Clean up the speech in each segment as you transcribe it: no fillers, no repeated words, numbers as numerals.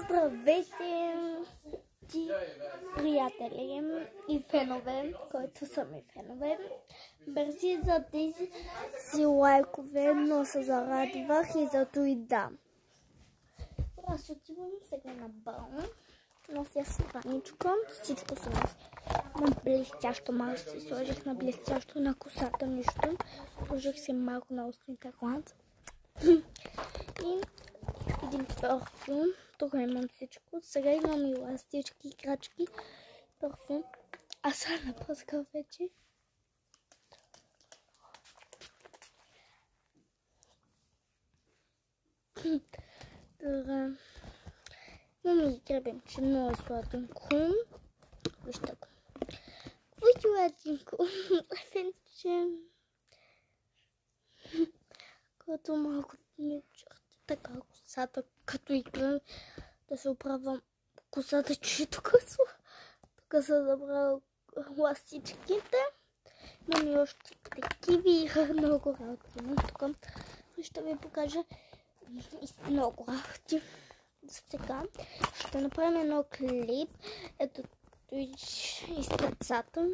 Здравейте, ти приятели и фенове, които са ми фенове. Мерси за тези си лайкове, но се зарадвах и зато и да. Аз отивам сега на бал. Нося си раничка, всичко си носи на блестящо, малко си сложих на блестящо, на косата нищо. Сложих си малко на устните глад. И един парфюм. Тук имам всичко. Сега имам и ластички, крачки, парфюм. Аз съм напръскал вече. Имам и гребенче, много сладенко. Вижте го. Сладенко. Гребенче. Като малко ми чухте така косата, като играм да се оправям косата, че тук са забрал ластичките. Имам и още такива и много работи. Тук ще ви покажа много работи. Сега ще направим едно клип. Ето и с децата.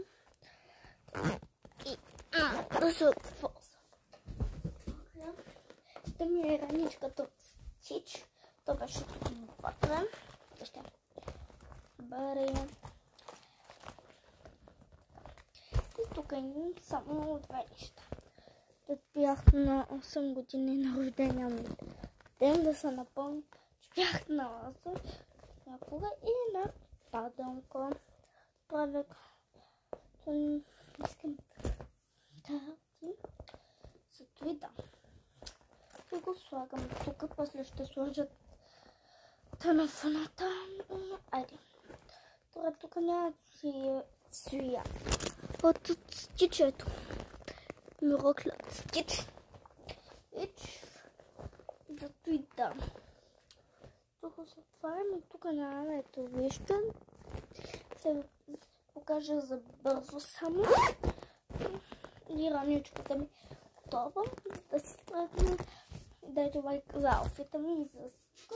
И да се отползва. Да ми е раничката Стич. То беше вътре. Ще бъде. И тук имам само две неща. Да бях на 8 години на рождения ми ден, да се напомня, че бях на лаза някога и на падалка. Правя искам карти. Зато и да. И го слагам тук, после ще сложа телефоната. Айде. Това тук няма свия. От стичето. Мироклад стич. Зато и да. Тук се отварям и тук няма ето вижте. Ще ви покажа за бързо само. И раничката ми готова. Да си тръгна. Дайте лайк за ауфита ми и за всичко.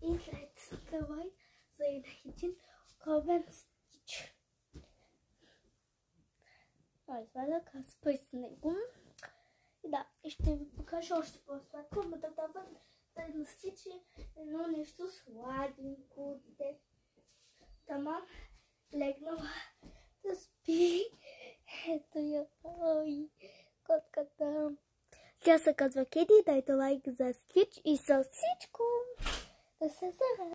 И дайте лайк за един огромен стич. Извадя каспа с него. И да, и ще ви покажа още по-сладко, но да дава да настичи едно нещо сладенко. Тама легнала да спи. Ето я. Ой, котката. Тя се казва Кеди, дайте лайк за Стич и за всичко. Да се зарадва.